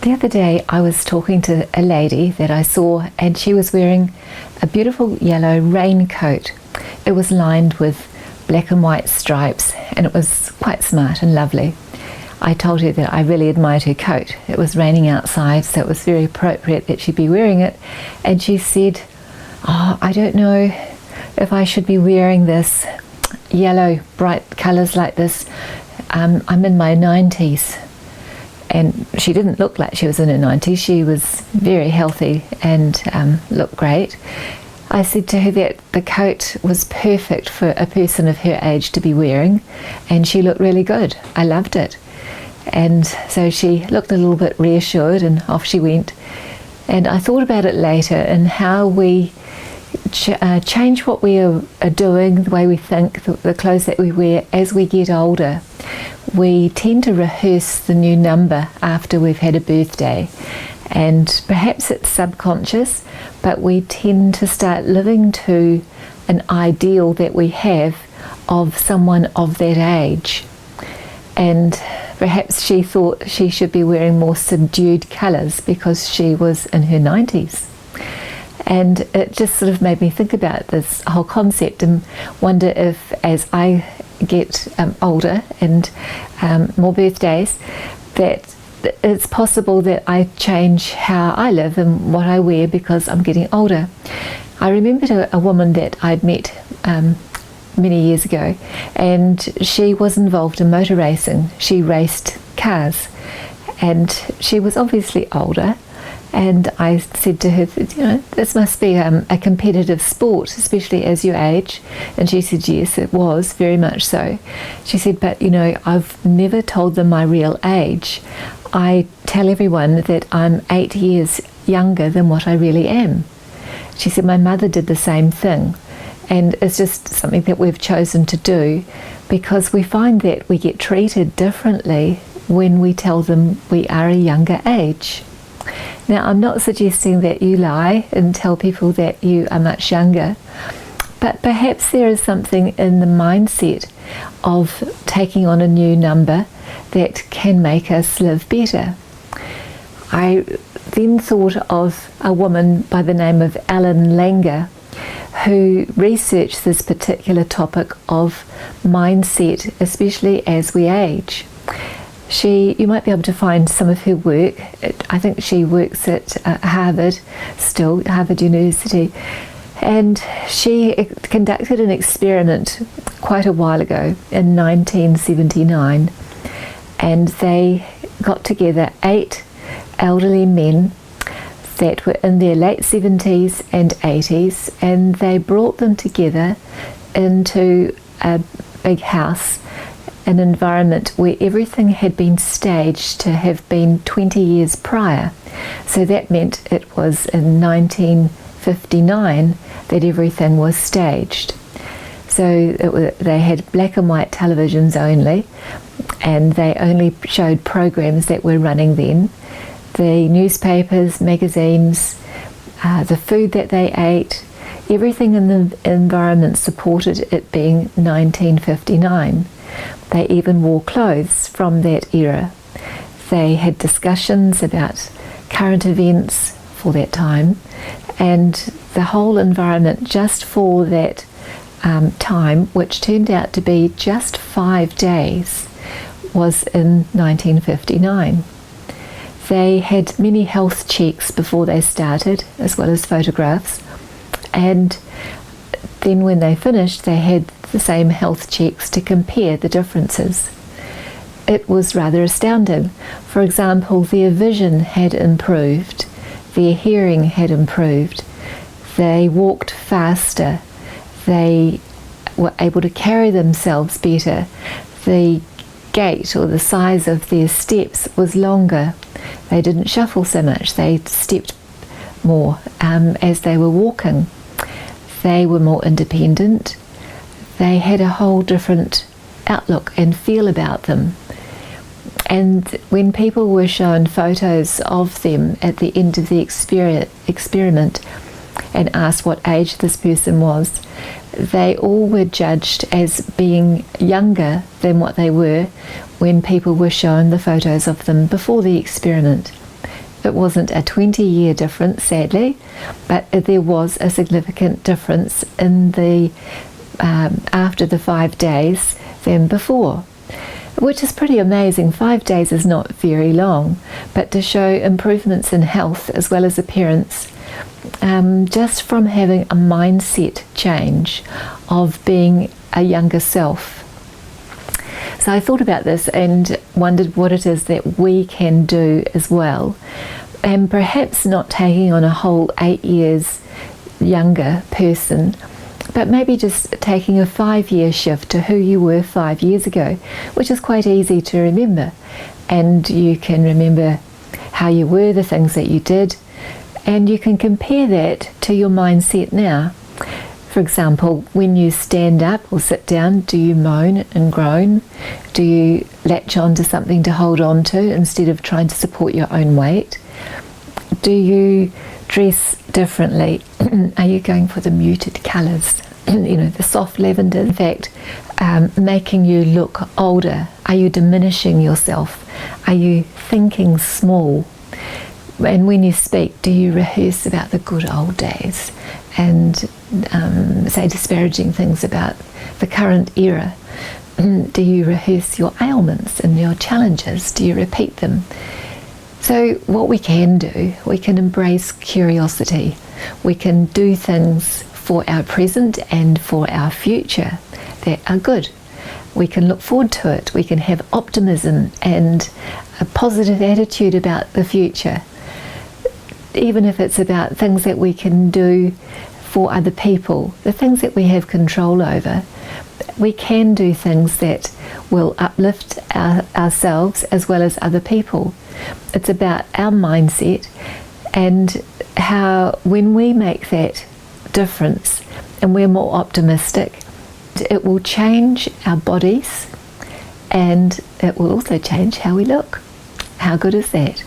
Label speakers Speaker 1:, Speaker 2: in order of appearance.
Speaker 1: The other day I was talking to a lady that I saw, and she was wearing a beautiful yellow raincoat. It was lined with black and white stripes, and it was quite smart and lovely. I told her that I really admired her coat. It was raining outside, so it was very appropriate that she be wearing it. And she said, "Oh, I don't know if I should be wearing this yellow, bright colours like this. I'm in my 90s. And she didn't look like she was in her 90s. She was very healthy and looked great. I said to her that the coat was perfect for a person of her age to be wearing, and she looked really good. I loved it. And so she looked a little bit reassured, and off she went. And I thought about it later and how we change what we are doing, the way we think, the clothes that we wear as we get older. We tend to rehearse the new number after we've had a birthday, and perhaps it's subconscious, but we tend to start living to an ideal that we have of someone of that age. And perhaps she thought she should be wearing more subdued colours because she was in her 90s. And it just sort of made me think about this whole concept and wonder if, as I get older and more birthdays, that it's possible that I change how I live and what I wear because I'm getting older. I remembered a woman that I'd met many years ago, and she was involved in motor racing. She raced cars, and she was obviously older. And I said to her, this must be a competitive sport, especially as you age. And she said, yes, it was, very much so. She said, but I've never told them my real age. I tell everyone that I'm 8 years younger than what I really am. She said, my mother did the same thing. And it's just something that we've chosen to do because we find that we get treated differently when we tell them we are a younger age. Now, I'm not suggesting that you lie and tell people that you are much younger, but perhaps there is something in the mindset of taking on a new number that can make us live better. I then thought of a woman by the name of Ellen Langer, who researched this particular topic of mindset, especially as we age. You might be able to find some of her work. I think she works at Harvard University, and she conducted an experiment quite a while ago in 1979, and they got together 8 elderly men that were in their late 70s and 80s, and they brought them together into a big house, an environment where everything had been staged to have been 20 years prior. So that meant it was in 1959 that everything was staged. So they had black and white televisions only, and they only showed programs that were running then. The newspapers, magazines, the food that they ate, everything in the environment supported it being 1959. They even wore clothes from that era. They had discussions about current events for that time, and the whole environment just for that time, which turned out to be just 5 days, was in 1959. They had many health checks before they started, as well as photographs, and then when they finished, they had the same health checks to compare the differences. It was rather astounding. For example, their vision had improved, their hearing had improved, they walked faster, they were able to carry themselves better, the gait or the size of their steps was longer, they didn't shuffle so much, they stepped more as they were walking. They were more independent. They had a whole different outlook and feel about them. And when people were shown photos of them at the end of the experiment and asked what age this person was, they all were judged as being younger than what they were when people were shown the photos of them before the experiment. It wasn't a 20-year difference, sadly, but there was a significant difference in the after the 5 days than before, which is pretty amazing. 5 days is not very long, but to show improvements in health as well as appearance, just from having a mindset change of being a younger self. So I thought about this and wondered what it is that we can do as well, and perhaps not taking on a whole 8 years younger person, but maybe just taking a 5-year shift to who you were 5 years ago, which is quite easy to remember. And you can remember how you were, the things that you did, and you can compare that to your mindset now. For example, when you stand up or sit down, do you moan and groan? Do you latch on to something to hold on to instead of trying to support your own weight? Do you dress differently? Are you going for the muted colours? The soft lavender, in fact, making you look older? Are you diminishing yourself? Are you thinking small? And when you speak, do you rehearse about the good old days and say disparaging things about the current era? Do you rehearse your ailments and your challenges? Do you repeat them? So what we can do, we can embrace curiosity. We can do things for our present and for our future that are good. We can look forward to it. We can have optimism and a positive attitude about the future. Even if it's about things that we can do for other people, the things that we have control over, we can do things that will uplift ourselves as well as other people. It's about our mindset and how when we make that difference and we're more optimistic, it will change our bodies and it will also change how we look. How good is that?